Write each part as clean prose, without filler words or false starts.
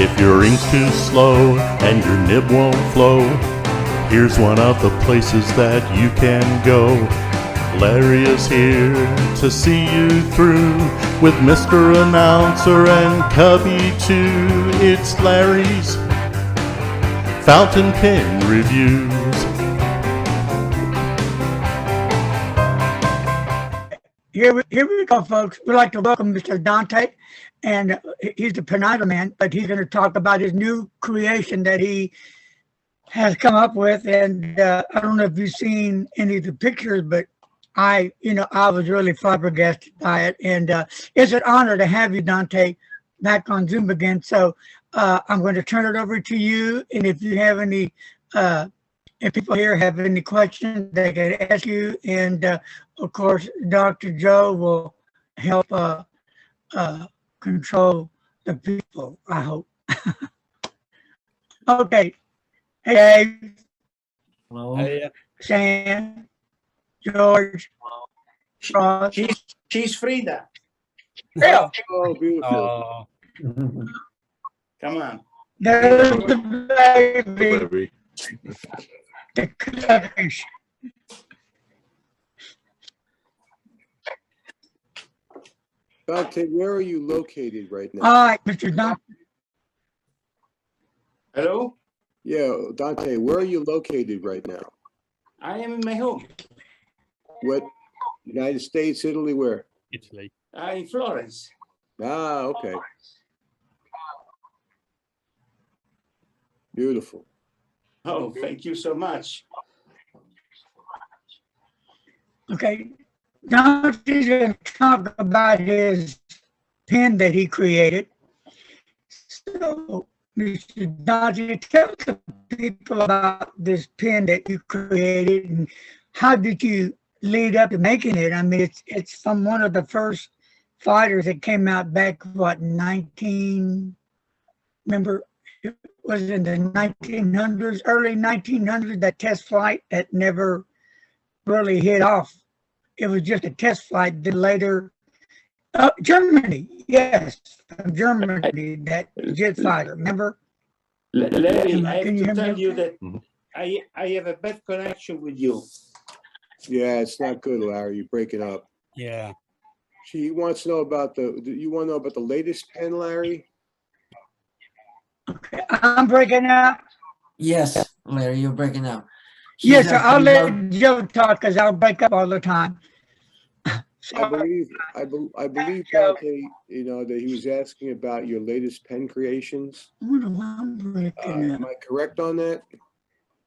If your ink's too slow and your nib won't flow, here's one of the places that you can go. Larry is here to see you through with Mr. Announcer and Cubby too. It's Larry's Fountain Pen Reviews. Here we go, folks. We'd like to welcome Mr. Dante, and he's the Penida man, but he's going to talk about his new creation that he has come up with. And I don't know if you've seen any of the pictures, but I was really flabbergasted by it. And it's an honor to have you, Dante, back on Zoom again. So I'm going to turn it over to you. And if you have any, if people here have any questions, they can ask you. And of course, Dr. Joe will help control the people, I hope. Okay. Hey, Dave. Hello. Hey, Sam, George, Ross. she's Frida. Yeah. Oh, beautiful. Come on. There's the baby. The cookies. Dante, where are you located right now? All right, Mr. Dante. Hello? Yeah, Dante, where are you located right now? I am in my home. What? United States, Italy, where? Italy. In Florence. Ah, okay. Beautiful. Oh, thank you so much. Okay. Dante's going to talk about his pen that he created. So, Mr. Dante, tell the people about this pen that you created and how did you lead up to making it? I mean, it's from one of the first fighters that came out back, what, remember, it was in the 1900s, early 1900s, that test flight that never really hit off. It was just a test flight. Then later, Germany, yes, from Germany, that jet fighter. Remember? Larry, I have Can you to hear me tell you okay? that I have a bad connection with you. Yeah, it's not good, Larry. You're breaking up. Yeah. She wants to know about you want to know about the latest pen, Larry? Okay, I'm breaking up. Yes, Larry, you're breaking up. Yes, sir. I'll let about- Joe talk because I'll break up all the time. I believe, Dante, that he was asking about your latest pen creations. What am I breaking up? Am I correct on that?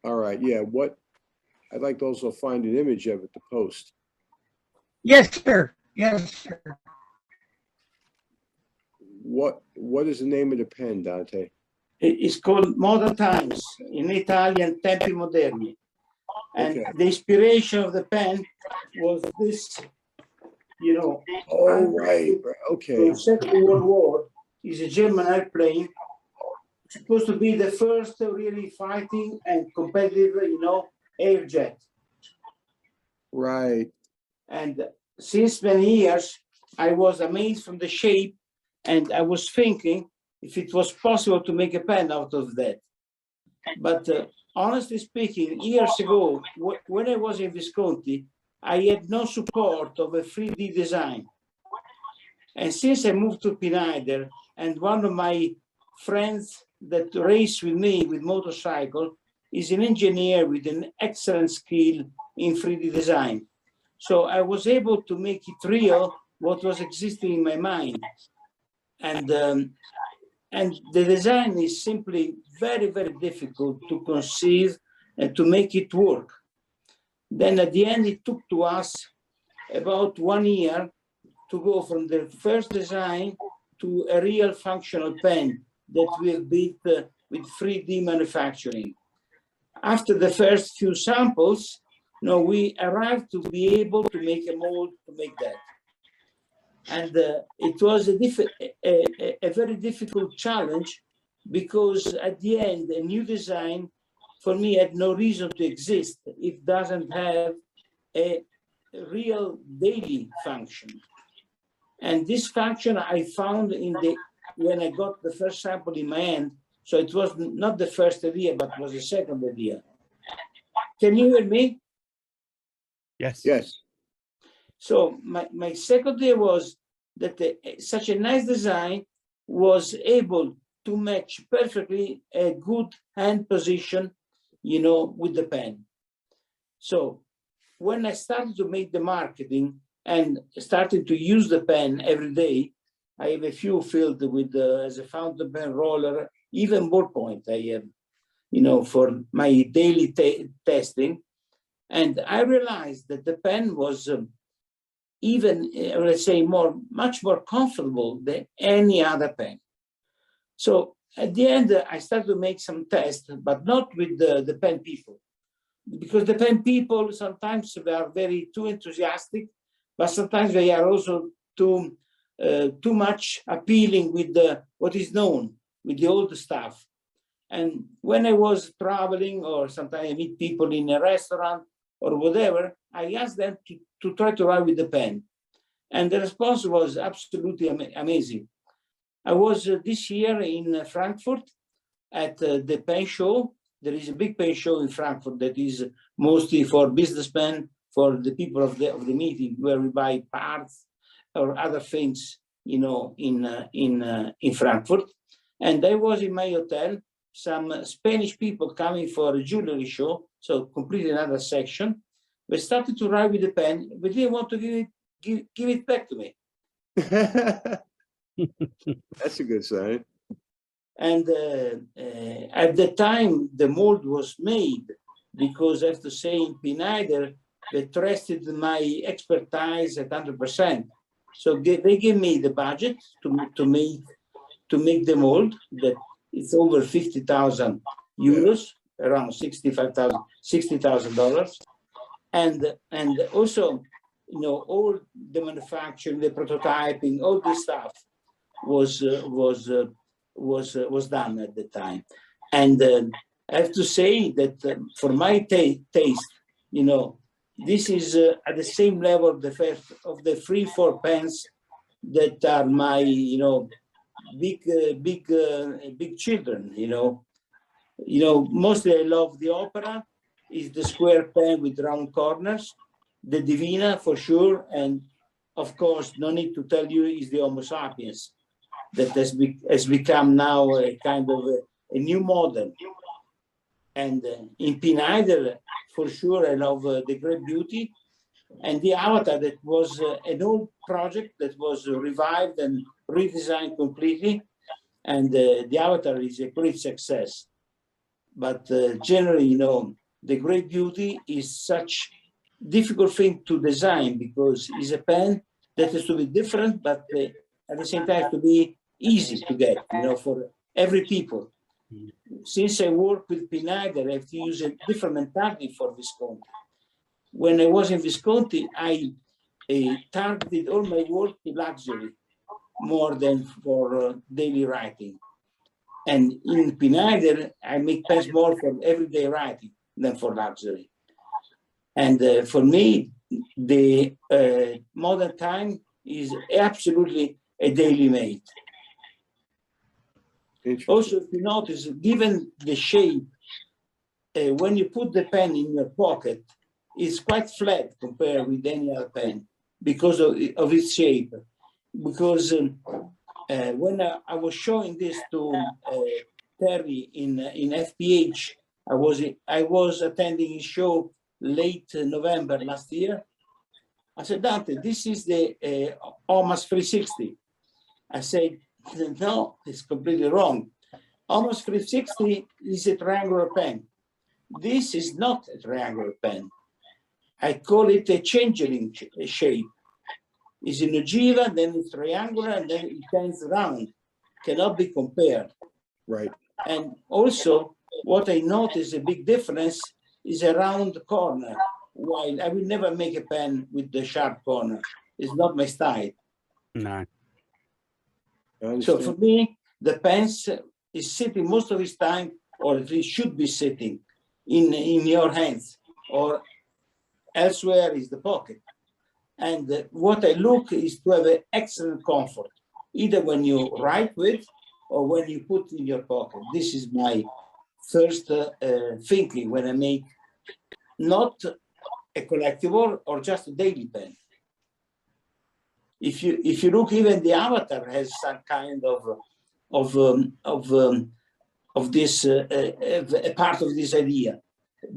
All right, yeah. I'd like to also find an image of it to post. Yes, sir. Yes, sir. What is the name of the pen, Dante? It's called Modern Times, in Italian, Tempi Moderni. And Okay. the inspiration of the pen was this, Oh, right. Okay. from Second World War. Is a German airplane. It's supposed to be the first really fighting and competitive, air jet. Right. And since many years, I was amazed from the shape, and I was thinking if it was possible to make a pen out of that. But honestly speaking, years ago, when I was in Visconti, I had no support of a 3D design. And since I moved to Pineider, and one of my friends that race with me with motorcycle is an engineer with an excellent skill in 3D design. So I was able to make it real, what was existing in my mind. And the design is simply very, very difficult to conceive and to make it work. Then at the end, it took to us about 1 year to go from the first design to a real functional pen that we have built with 3D manufacturing. After the first few samples, we arrived to be able to make a mold to make that. And it was a very difficult challenge because at the end, a new design for me had no reason to exist if it doesn't have a real daily function. And this function I found in the when I got the first sample in my hand. So it was not the first idea, but was the second idea. Can you hear me? Yes. Yes. So my second idea was that such a nice design was able to match perfectly a good hand position, with the pen. So when I started to make the marketing and started to use the pen every day, I have a few filled with as a fountain pen roller, even ballpoint I have, for my daily testing. And I realized that the pen was even, let's say, much more comfortable than any other pen. So at the end, I started to make some tests, but not with the pen people, because the pen people sometimes they are very too enthusiastic, but sometimes they are also too much appealing with what is known, with the old stuff. And when I was traveling, or sometimes I meet people in a restaurant or whatever, I asked them to try to write with the pen. And the response was absolutely amazing. I was this year in Frankfurt at the pen show. There is a big pen show in Frankfurt that is mostly for businessmen, for the people of the meeting, where we buy parts or other things, in Frankfurt. And I was in my hotel, some Spanish people coming for a jewelry show, so completely another section. They started to write with the pen, but they didn't want to give it back to me. That's a good sign. And at the time, the mold was made, because I have to say, in Pineider, they trusted my expertise at 100%. So they gave me the budget to make the mold. That it's over 50,000 euros, around $60,000, and also, all the manufacturing, the prototyping, all this stuff was done at the time. And I have to say that for my taste, this is at the same level of the 3-4 pens that are my, big children. Mostly I love the Opera, is the square pen with round corners, the Divina for sure, and of course, no need to tell you, is the Homo sapiens, that has become now a kind of a new model. And in Pineider, for sure, I love the Great Beauty, and the Avatar, that was an old project that was revived and redesigned completely, and the Avatar is a great success. But generally, the Great Beauty is such difficult thing to design, because it's a pen that has to be different, but at the same time to be easy to get, for every people. Since I work with Pineider, I have to use a different mentality for Visconti. When I was in Visconti, I targeted all my work to luxury more than for daily writing. And in Pineider, I make pens more for everyday writing than for luxury. And for me, the modern time is absolutely a daily made. Also, if you notice, given the shape, when you put the pen in your pocket, it's quite flat compared with any other pen because of its shape. Because when I was showing this to Terry in FPH, I was attending his show late November last year. I said, Dante, this is the Almost 360. I said, no, it's completely wrong. Almost 360 is a triangular pen. This is not a triangular pen. I call it a changeling shape. It's in ogiva, then it's triangular, and then it turns round. Cannot be compared. Right. And also, what I notice a big difference is a round corner. While I will never make a pen with the sharp corner. It's not my style. No. So for me, the pens is sitting most of its time, or at least should be sitting in your hands, or elsewhere is the pocket. And what I look is to have an excellent comfort. either when you write with or when you put in your pocket. This is my first thinking when I make not a collectible or just a daily pen. If you look, even the avatar has some kind of this a part of this idea,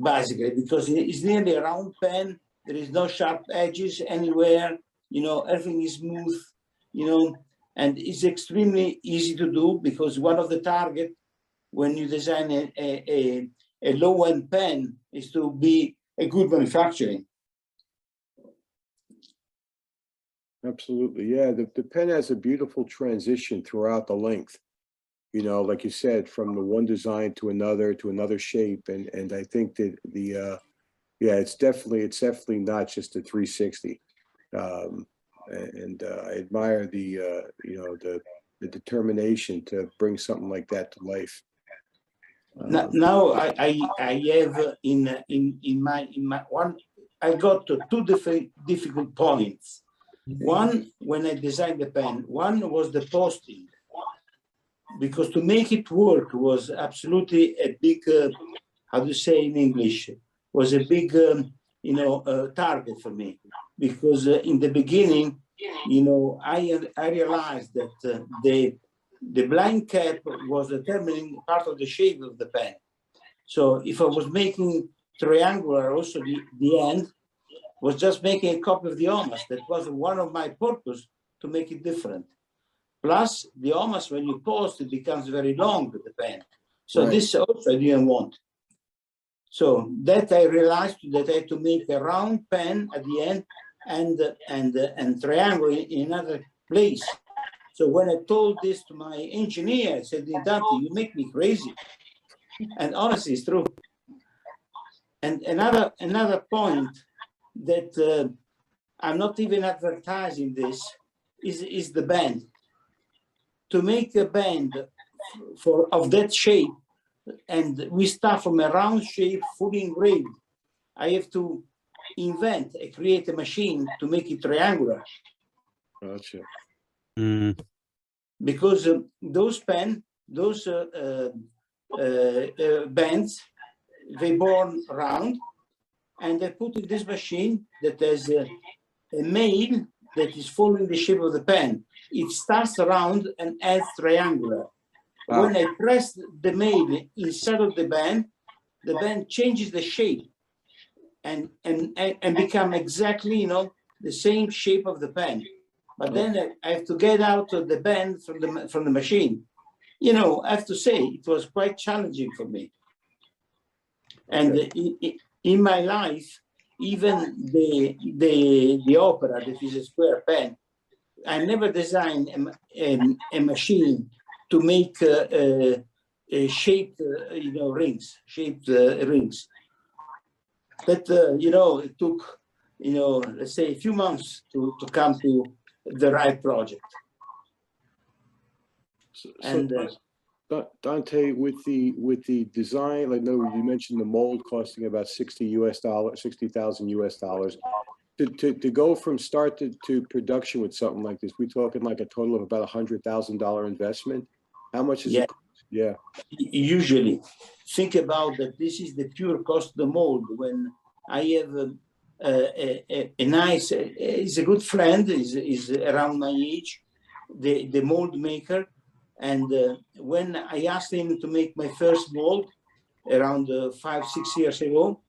basically, because it's nearly a round pen. There is no sharp edges anywhere. You know, everything is smooth. You know, and it's extremely easy to do, because one of the target when you design a low-end pen is to be a good manufacturing. Absolutely. Yeah. The pen has a beautiful transition throughout the length, you know, like you said, from the one design to another shape. And I think that yeah, it's definitely not just a 360. I admire the, you know, the determination to bring something like that to life. Now I have in my one, I got to two difficult points. One, when I designed the pen, one was the posting, because to make it work was absolutely a big, how do you say in English, was a big, you know, target for me, because in the beginning, you know, I realized that the blind cap was determining part of the shape of the pen. So if I was making triangular, also the end was just making a copy of the OMAS. That was one of my purpose, to make it different. Plus the OMAS, when you post, it becomes very long with the pen. So Right. this also I didn't want. So that I realized that I had to make a round pen at the end and triangle in another place. So when I told this to my engineer, I said, Dante, you make me crazy. And honestly, it's true. And another point that I'm not even advertising this is the band. To make a band of that shape, and we start from a round shape, fully engraved, I have to invent, create a machine to make it triangular. Gotcha. Because those bands, they born round, and they put in this machine that has a mail that is following the shape of the pen. It starts round and ends triangular. Wow. When I press the mail inside of the band changes the shape and become exactly, you know, the same shape of the pen. But then I have to get out of the band from the machine. You know, I have to say it was quite challenging for me. And in my life, even the Opera, that is a square pen, I never designed a machine to make shaped, you know, rings, shaped rings. That you know, it took, you know, let's say a few months to come to the right project. So Dante, with the design, I know you mentioned the mold costing about $60,000 US. To go from start to production with something like this, we talking like a total of about $100,000 investment. How much is it? Yeah. Usually, think about that. This is the pure cost of the mold. When I have a nice, he's a good friend, is around my age, the mold maker. And when I asked him to make my first mold around 5-6 years ago,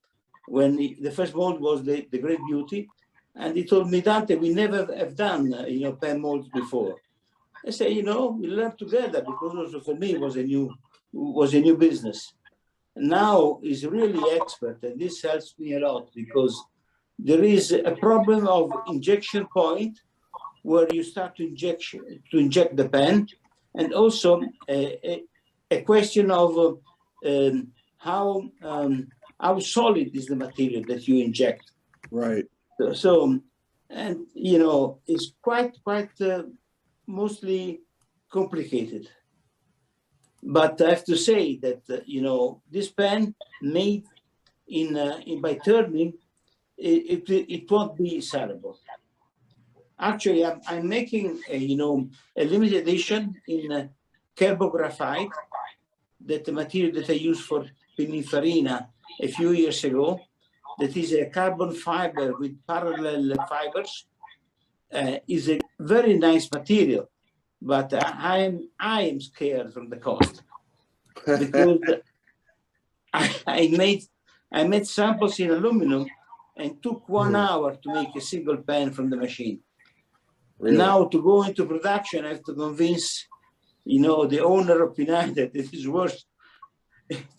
when the first mold was the Great Beauty, and he told me, Dante, we never have done you know, pen molds before. I say, you know, we learn together, because also for me it was a new business. Now he's really expert, and this helps me a lot, because there is a problem of injection point where you start to inject the pen, and also a question of how solid is the material that you inject. Right. So, and you know, it's quite mostly complicated. But I have to say that you know, this pen made in by turning, it won't be sellable. Actually, I'm making a limited edition in carbon graphite, that the material that I used for Pininfarina a few years ago. That is a carbon fiber with parallel fibers. Is a very nice material, but I am scared from the cost because I made samples in aluminum and took 1 hour to make a single pen from the machine. Really? Now to go into production, I have to convince, the owner of Pinay that it is worth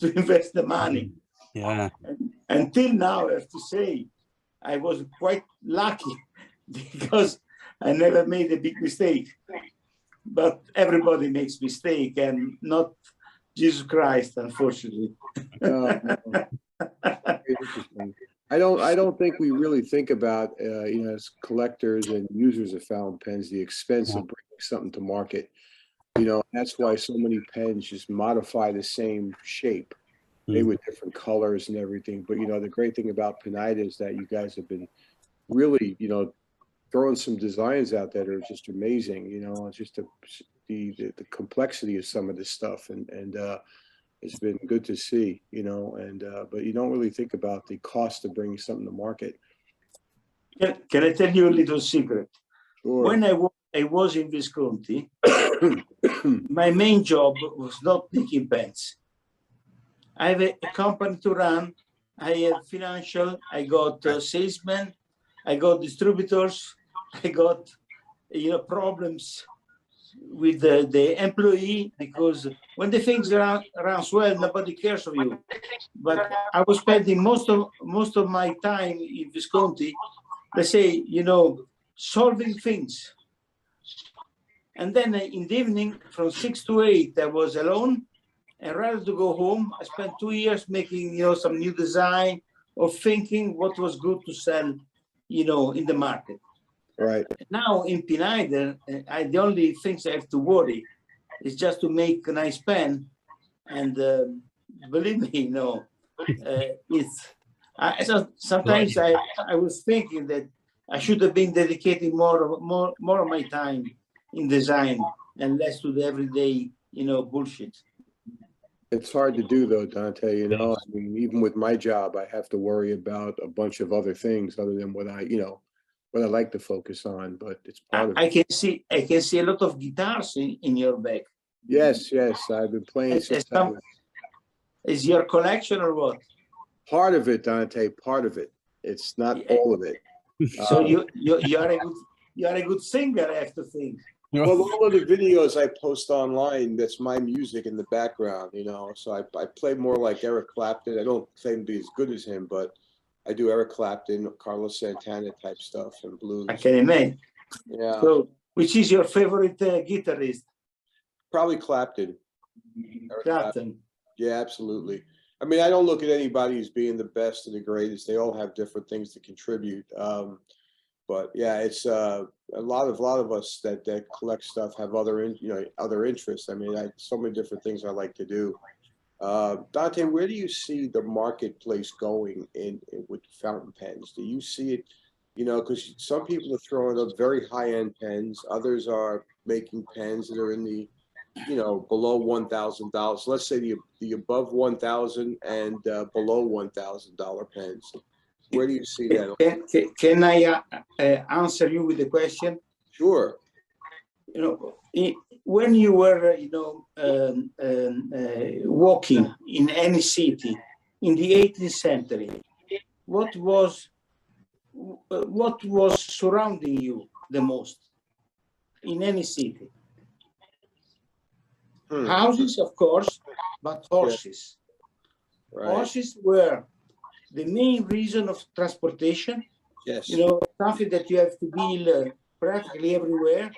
to invest the money. Yeah. And until now, I have to say, I was quite lucky because I never made a big mistake. But everybody makes mistake, and not Jesus Christ, unfortunately. Interesting. I don't think we really think about, as collectors and users of fountain pens, the expense of bringing something to market. That's why so many pens just modify the same shape, maybe with different colors and everything. But, the great thing about Pinida is that you guys have been really, throwing some designs out that are just amazing. It's just the complexity of some of this stuff. And it's been good to see, but you don't really think about the cost of bringing something to market. Can I tell you a little secret? Sure. When I was in Visconti, my main job was not making pens. I have a company to run. I have financial. I got salesmen. I got distributors. I got problems with the employee, because when the things runs well, nobody cares of you. But I was spending most of my time in Visconti, let's say, solving things. And then in the evening, from 6 to 8, I was alone. And rather to go home, I spent 2 years making, some new design or thinking what was good to sell, in the market. Right. Now in Pinayder, the only things I have to worry is just to make a nice pen. And believe me, sometimes I was thinking that I should have been dedicating more of my time in design and less to the everyday, bullshit. It's hard to do though, Dante, I mean, even with my job, I have to worry about a bunch of other things other than what I like to focus on, but it's part of it. I can see a lot of guitars in your bag. Yes, I've been playing since Is your collection or what? Part of it, Dante, part of it. It's not all of it. So you are a good singer, I have to think. Well, all of the videos I post online, that's my music in the background, so I play more like Eric Clapton. I don't claim to be as good as him, but I do Eric Clapton, Carlos Santana type stuff and blues. I can imagine. Yeah. So, which is your favorite guitarist? Probably Clapton. Clapton. Yeah, absolutely. I mean, I don't look at anybody as being the best or the greatest. They all have different things to contribute. But yeah, it's a lot of us that collect stuff have other interests. I mean, so many different things I like to do. Dante, where do you see the marketplace going with fountain pens? Do you see it, because some people are throwing up very high-end pens, others are making pens that are in the, below $1,000. Let's say the above $1,000 and below $1,000 pens. Where do you see that? Can I answer you with a question? Sure. When you were, walking in any city in the 18th century, what was surrounding you the most in any city? Houses, of course, but horses. Yeah. Right. Horses were the main reason of transportation. Yes. Something that you have to deal practically everywhere.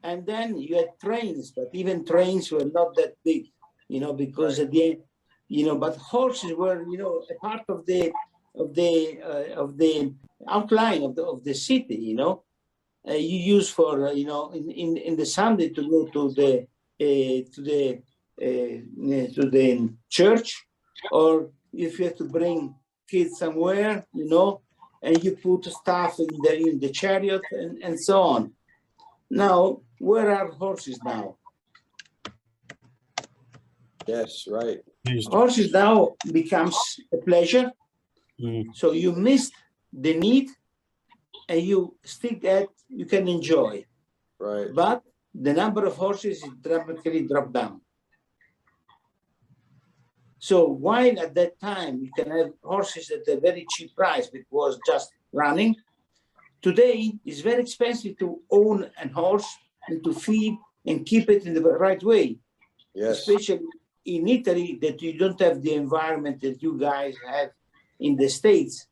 And then you had trains, but even trains were not that big, because at the end, but horses were, a part of the outline of the city. You use for, in the Sunday to go to the church, or if you have to bring kids somewhere, and you put stuff in the chariot and so on. Now, where are horses now? Yes, right. Horses now becomes a pleasure. So you missed the need, and you stick that you can enjoy. Right. But the number of horses is dramatically dropped down. So while at that time you can have horses at a very cheap price, which was just running, today it's very expensive to own a horse and to feed and keep it in the right way. Yes. Especially in Italy, that you don't have the environment that you guys have in the States.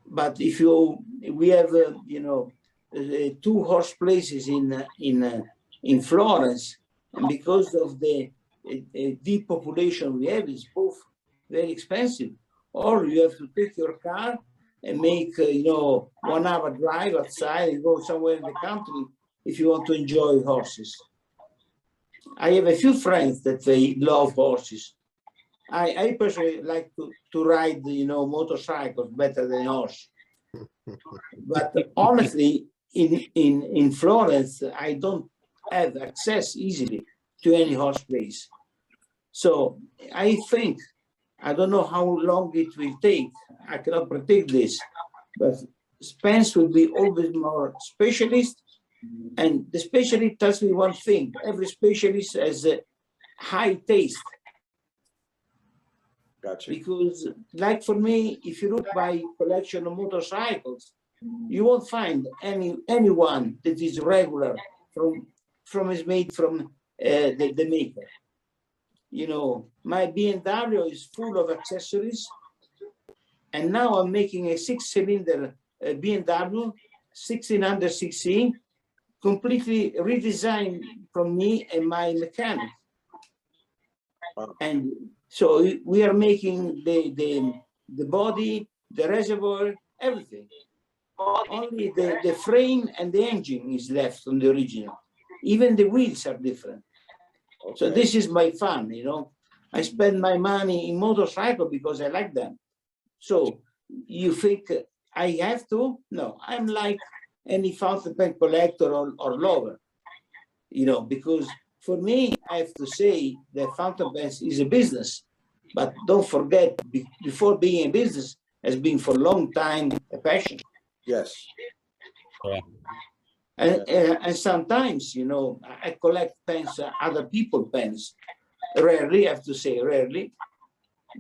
But if we have, 2 horse places in Florence, and because of the deep population we have, it's both very expensive. Or you have to take your car and make 1 hour drive outside and go somewhere in the country if you want to enjoy horses. I have a few friends that they love horses. I personally like to ride, motorcycles better than horse. But honestly, in Florence, I don't have access easily to any horse place. So I think, I don't know how long it will take. I cannot predict this, but Spence will be always more specialist. And the specialist tells me one thing: every specialist has a high taste. Gotcha. Because, like for me, if you look by collection of motorcycles, you won't find anyone that is regular from is made from the maker. My BMW is full of accessories, and now I'm making a 6-cylinder BMW 1600cc, completely redesigned from me and my mechanic. And so we are making the body, the reservoir, everything. Only the frame and the engine is left from the original. Even the wheels are different. Okay. So this is my fun, I spend my money in motorcycle because I like them. So you think I have to? No, I'm like any fountain pen collector or lover, because for me, I have to say that fountain pens is a business. But don't forget, before being a business, has been for a long time a passion. Yes. Yeah. And sometimes, I collect pens, other people's pens. Rarely, I have to say rarely,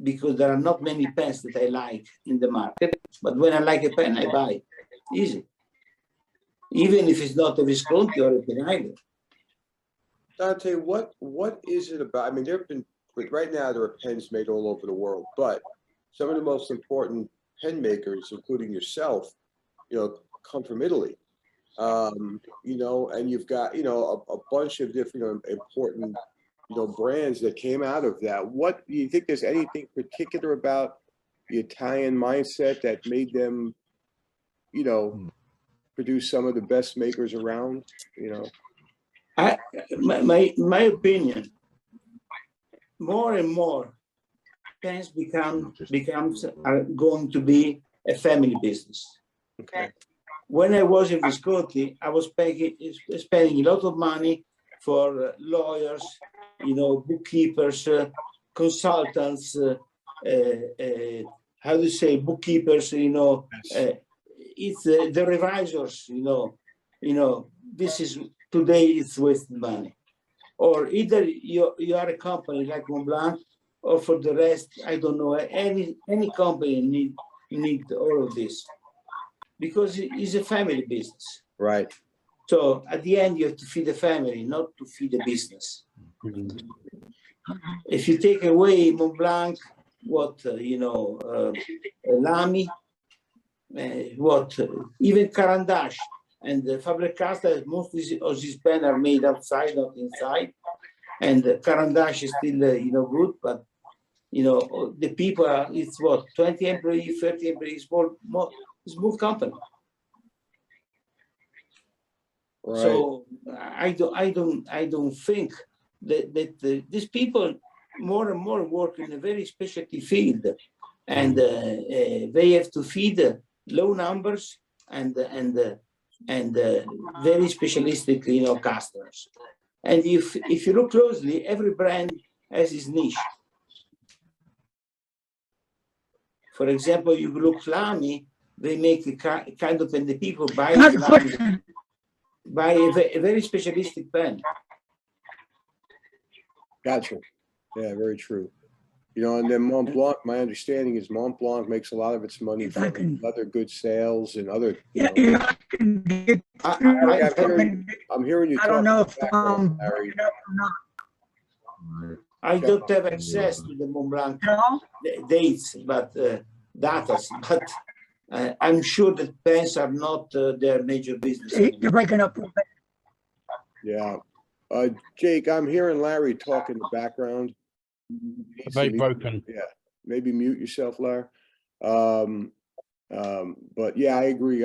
because there are not many pens that I like in the market. But when I like a pen, I buy. Easy. Even if it's not a Visconti or a Penile. Dante, what is it about? I mean, right now there are pens made all over the world, but some of the most important pen makers, including yourself, come from Italy. And you've got, a bunch of different important, brands that came out of that. What do you think? There's anything particular about the Italian mindset that made them, produce some of the best makers around? My opinion, more and more pens are going to be a family business. Okay. When I was in Visconti, I was spending a lot of money for lawyers, bookkeepers, consultants, how do you say, bookkeepers, it's the revisors, this is today it's wasted money. Or either you are a company like Montblanc, or for the rest, I don't know, any company need all of this. Because it's a family business. Right. So at the end, you have to feed the family, not to feed the business. If you take away Montblanc, Lamy, even Carandache and Faber-Castell, most of these pens are made outside, not inside. And Carandache is still, good, but, the people are, it's 20 employees, 30 employees, small company. Right. So I don't think that these people more and more work in a very specialty field, and they have to feed low numbers and very specialistic, customers. And if you look closely, every brand has its niche. For example, you look Lamy, they make a kind of, and the people buy Lamy, buy a very specialistic pen. Gotcha. Yeah, very true. And then Mont Blanc, my understanding is Mont Blanc makes a lot of its money from other good sales and other. I'm hearing you I don't know if Larry. breaking up or not. I don't have access to the Mont Blanc dates, but data, but I'm sure that pens are not their major business. You're breaking up. Yeah. Jake, I'm hearing Larry talk in the background. Very broken. Yeah, maybe mute yourself, Larry. But yeah, I agree.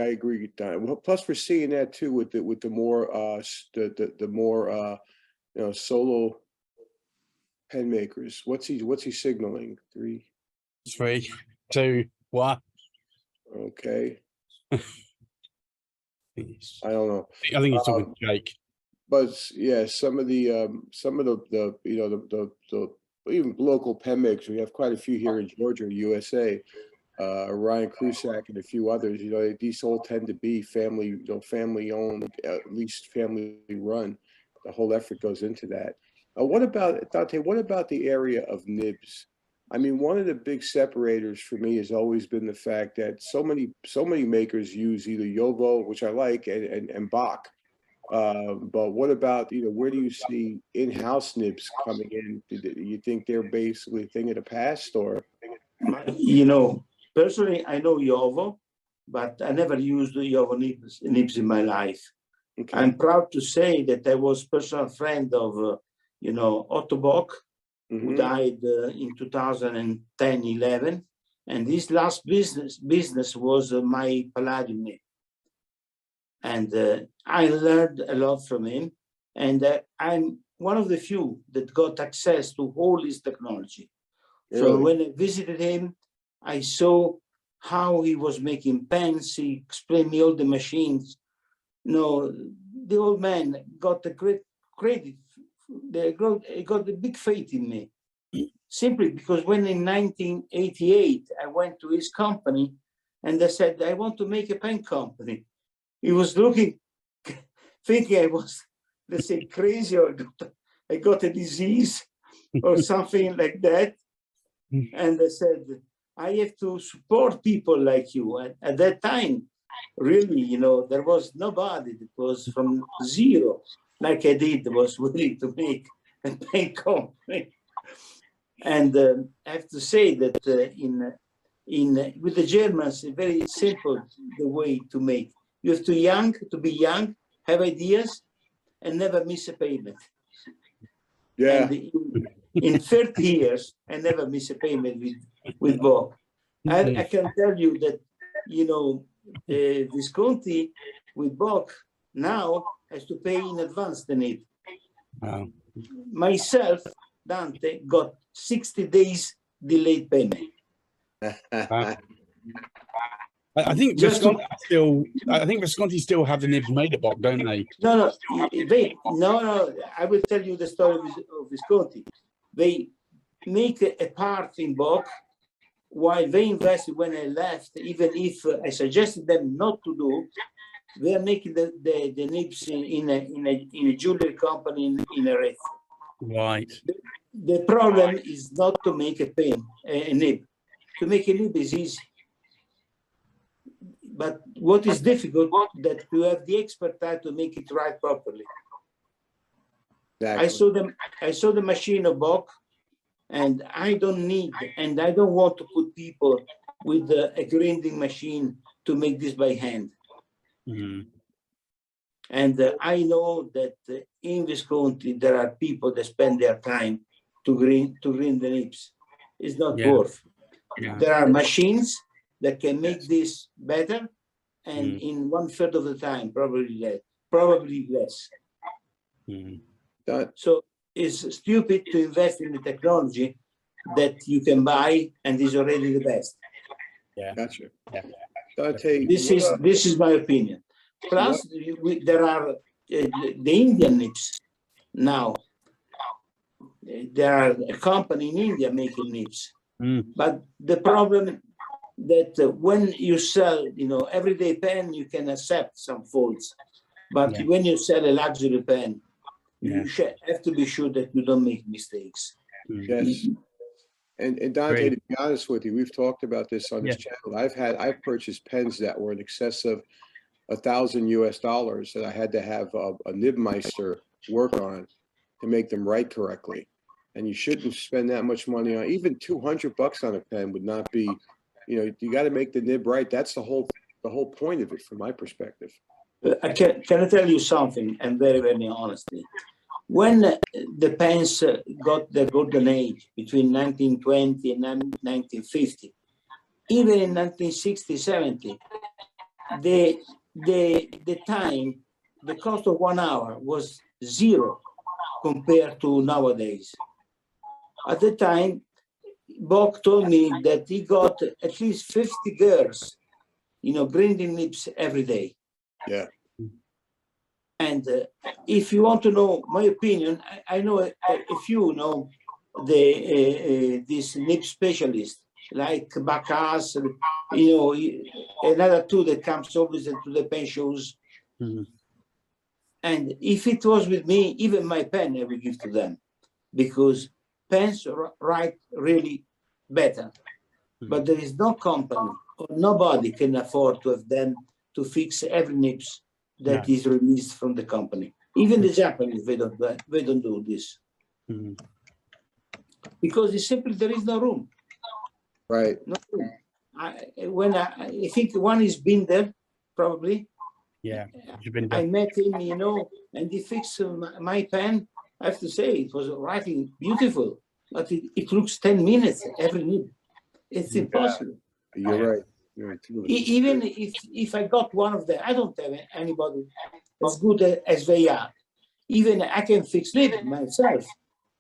Well, plus we're seeing that too with the more the more solo pen makers. What's he signaling? 3, 3, 2, 1. Okay. I don't know. I think he's talking to Jake. But yeah, some of the even local pen makers, we have quite a few here in Georgia, USA. Ryan Krusak and a few others. These all tend to be family, family owned, at least family run. The whole effort goes into that. What about Dante? What about the area of nibs? I mean, one of the big separators for me has always been the fact that so many makers use either Yovo, which I like, and Bach. But what about, where do you see in-house nibs coming in? Do you think they're basically a thing of the past, or? Personally, I know Yovo, but I never used the Yovo nibs in my life. Okay. I'm proud to say that I was personal friend of, Otto Bock, who died in 2010-11, and his last business was my Palladium nib. And I learned a lot from him, and I'm one of the few that got access to all his technology. Really? So when I visited him, I saw how he was making pens. He explained me all the machines. The old man got a great credit. He got a big faith in me, simply because when in 1988, I went to his company and I said, I want to make a pen company. He was looking, thinking I was, let's say, crazy, or I got a disease or something like that. And I said, I have to support people like you. And at that time, really, there was nobody that was from zero, like I did, was willing to make a pen company. And I have to say that with the Germans, it's very simple the way to make. You have to be young, have ideas, and never miss a payment. Yeah. And in 30 years, I never miss a payment with Bob. I can tell you that, Visconti with Bob now has to pay in advance the nib. Wow. Myself, Dante, got 60 days delayed payment. I think Visconti still have the nibs made at Bock, don't they? No. I will tell you the story of Visconti. They make a part in Bock while they invested when I left. Even if I suggested them not to do, they are making the nibs in a jewelry company in Arezzo. Right. The problem is not to make a nib. To make a nib is easy. But what is difficult that you have the expertise to make it right properly. Exactly. I saw the machine of Bock, and I don't want to put people with a grinding machine to make this by hand. Mm-hmm. And I know that in Visconti there are people that spend their time to grind the nibs. It's not worth. Yeah. There are machines that can make this better, and in 1/3 of the time, probably less. So it's stupid to invest in the technology that you can buy and is already the best. Gotcha. Yeah. Dante, This is my opinion. Plus, there are the Indian nibs now. There are a company in India making nibs, but the problem that when you sell, everyday pen, you can accept some faults, but when you sell a luxury pen, you have to be sure that you don't make mistakes. yes. And Dante, to be honest with you, we've talked about this on this channel. I've purchased pens that were in excess of $1,000 US that I had to have a nib meister work on to make them write correctly. And you shouldn't spend that much money on even $200 on a pen would not be, you got to make the nib right. That's the whole point of it from my perspective. Can I tell you something? And very, very honestly, when the pens got the golden age between 1920 and 1950, even in 1960, 70, the time, the cost of 1 hour was zero compared to nowadays. At the time, Bock told me that he got at least 50 girls, grinding nibs every day. Yeah. And if you want to know my opinion, I know a few, these nib specialists like Bacchus, another two that comes always to the pen shows. And if it was with me, even my pen I will give to them, because pens write really better. But there is no company or nobody can afford to have them to fix every nibs that is released from the company. Even the Japanese, they don't do this. Because it's simply there is no room. Right. No room. I think one is Binder, probably. Yeah. I met him, and he fixed my pen. I have to say, it was writing beautiful, but it looks 10 minutes every nib. It's impossible. You're right. Even if I got one of them, I don't have anybody as good as they are. Even I can fix nib myself,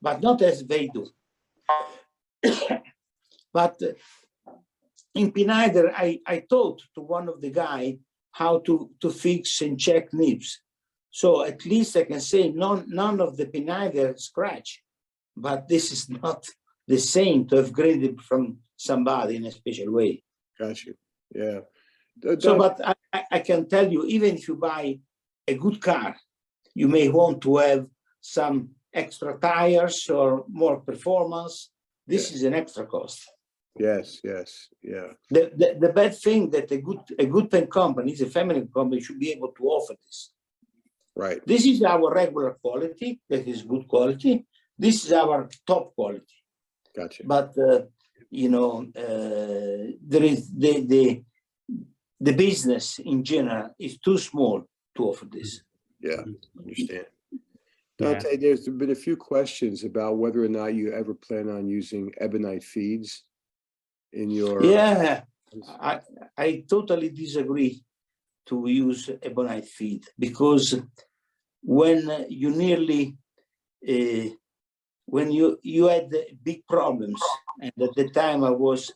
but not as they do. But in Pineider, I taught to one of the guy how to fix and check nibs. So at least I can say none of the Pineider scratch, but this is not the same to have graded from somebody in a special way. Gotcha. Yeah. So, but I can tell you, even if you buy a good car, you may want to have some extra tires or more performance. This is an extra cost. Yes, yeah. The bad thing that a good pen company, a family company, should be able to offer this. Right. This is our regular quality, that is good quality. This is our top quality. Gotcha. But there is the business in general is too small to offer this. Yeah, understand. Dante, there's been a few questions about whether or not you ever plan on using ebonite feeds in your... Yeah, I totally disagree to use ebonite feed, because when you nearly when you had big problems, and at the time I was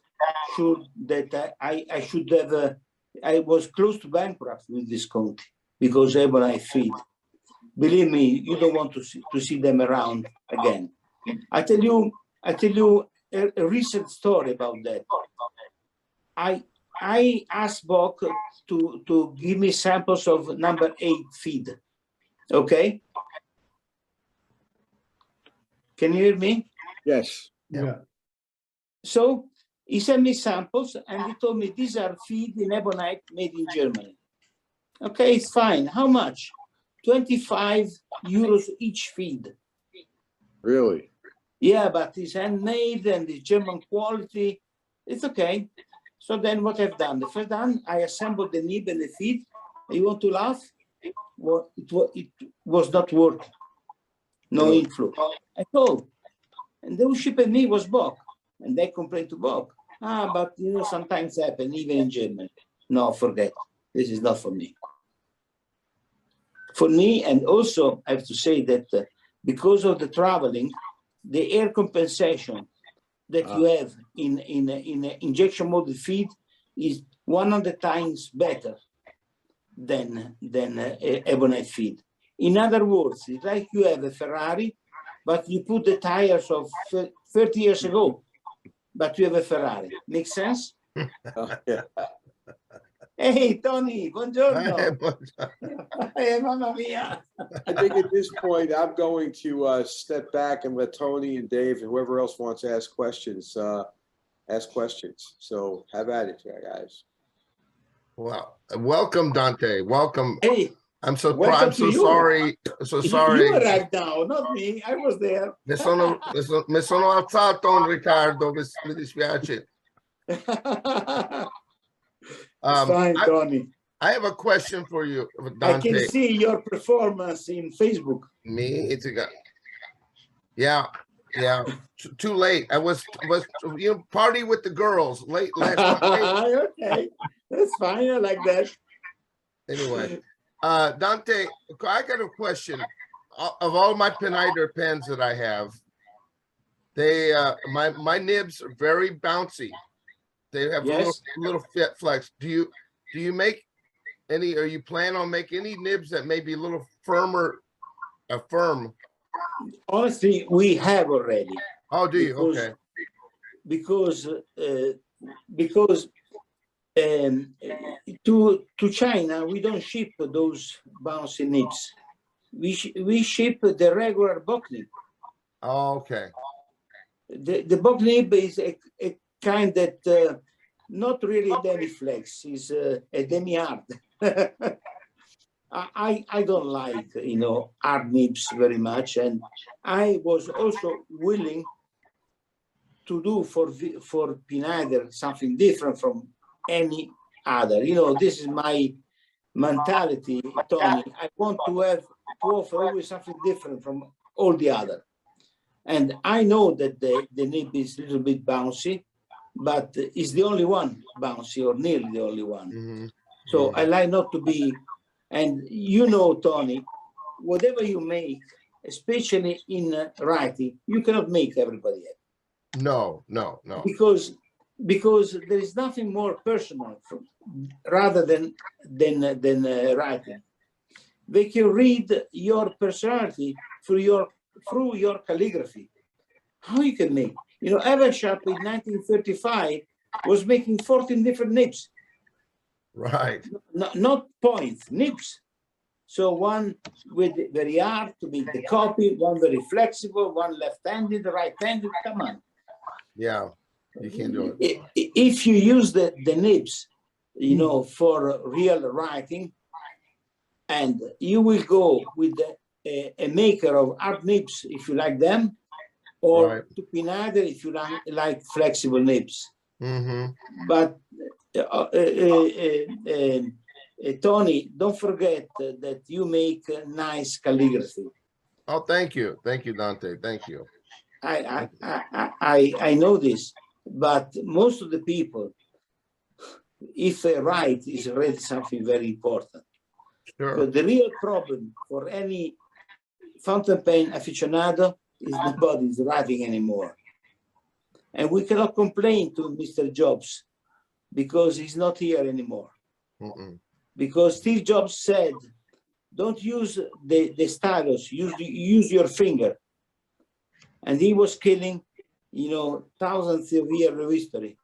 sure that I should have I was close to bankrupt with Visconti because ebonite feed. Believe me, you don't want to see them around again. I tell you a recent story about that. I asked Bock to give me samples of number 8 feed. Okay? Can you hear me? Yes. Yeah. So he sent me samples and he told me these are feed in ebonite made in Germany. Okay, it's fine. How much? 25 euros each feed. Really? Yeah, but it's handmade and it's German quality. It's okay. So then what I've done, the first time I assembled the nib and the feed. You want to laugh? Well, it was not working. No inflow. I told. And they were shipping me was Bock. And they complained to Bock. But sometimes happen, even in Germany. No, forget. This is not for me. For me, and also I have to say that because of the traveling, the air compensation that you have in injection molded feed is 100 times better than ebonite feed. In other words, it's like you have a Ferrari, but you put the tires of 30 years ago, but you have a Ferrari. Make sense? Yeah. Hey, Tony, buongiorno. Hey, mamma mia. I think at this point, I'm going to step back and let Tony and Dave and whoever else wants to ask questions, ask questions. So have at it, guys. Well, welcome, Dante. Welcome. Hey, I'm so welcome to you. sorry. So sorry. You arrived now, not me. I was there. Mi sono alzato, Riccardo. Mi dispiace. Fine, Tony. I have a question for you, Dante. I can see your performance in Facebook. Me, it's a guy. Yeah. Too late. I was party with the girls late last night. Okay, that's fine. I like that. Anyway, Dante, I got a question. Of all my Pineider pens that I have, they my nibs are very bouncy. They have little fit flex. Do you make any? Are you plan on making any nibs that may be a little firmer, firm? Honestly, we have already. Oh, do you? Okay. Because to China we don't ship those bouncy nibs. We ship the regular book nib. Oh, okay. The book nib is a kind that not really demi-flex, is a demi-hard. I don't like, hard nibs very much, and I was also willing to do for Pineider something different from any other. This is my mentality, Tony. I want to offer always something different from all the other. And I know that the nib is a little bit bouncy, but it's the only one bouncy, or nearly the only one. Mm-hmm. So I like not to be, and Tony, whatever you make, especially in writing, you cannot make everybody happy. No. Because there is nothing more personal rather than writing. They can read your personality through your calligraphy. How you can make? Eversharp in 1935 was making 14 different nibs. Right. Not points, nibs. So one with very hard to make the copy, one very flexible, one left-handed, right-handed. Come on. Yeah, you can't do it. If you use the nibs, for real writing, and you will go with a maker of art nibs if you like them, or to Pineider if you like flexible nibs. Mm-hmm. But Tony, don't forget that you make nice calligraphy. Oh, thank you, Dante. Thank you. I know this, but most of the people, if they write, is already something very important. Sure. But the real problem for any fountain pen aficionado is nobody is writing anymore. And we cannot complain to Mr. Jobs because he's not here anymore. Mm-mm. Because Steve Jobs said, don't use the stylus, use your finger. And he was killing, thousands of years of history.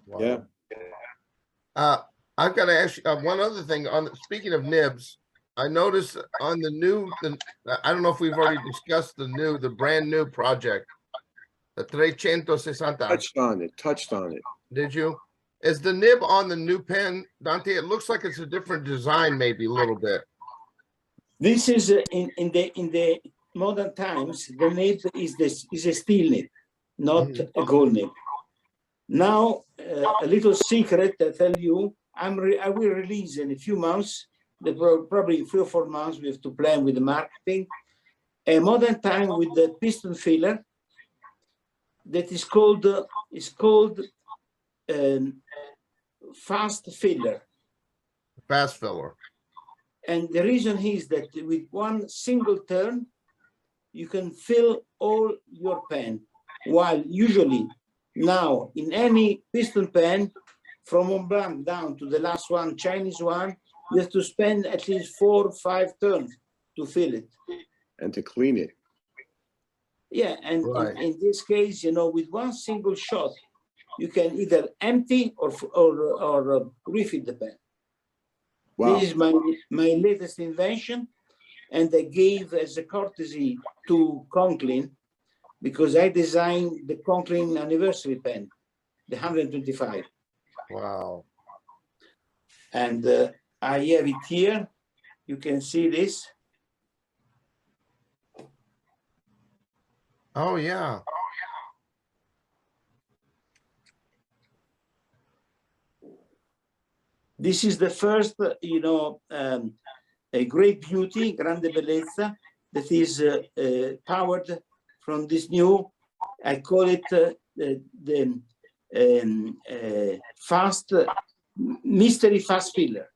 Wow. Yeah. I've got to ask you one other thing. Speaking of nibs, I noticed on I don't know if we've already discussed the brand new project, the 360. Touched on it. Did you? Is the nib on the new pen, Dante? It looks like it's a different design, maybe a little bit. This is in the modern times. The nib is a steel nib, not a gold nib. Now, a little secret I tell you. I will release in a few months. Probably 3 or 4 months. We have to plan with the marketing. A modern time with the piston filler that is called fast filler. Fast filler. And the reason is that with one single turn, you can fill all your pen, while usually now in any piston pen, from Montblanc down to the last one, Chinese one, you have to spend at least 4 or 5 turns to fill it. And to clean it. Yeah, and Right. in this case, you know, with one single shot, you can either empty or refill the pen. Wow. This is my latest invention, and I gave as a courtesy to Conklin, because I designed the Conklin anniversary pen, the 125. Wow. And I have it here. You can see this. Oh, yeah. This is the first, you know, a great beauty, grande bellezza, that is powered from this new, I call it the fast mystery fast filler.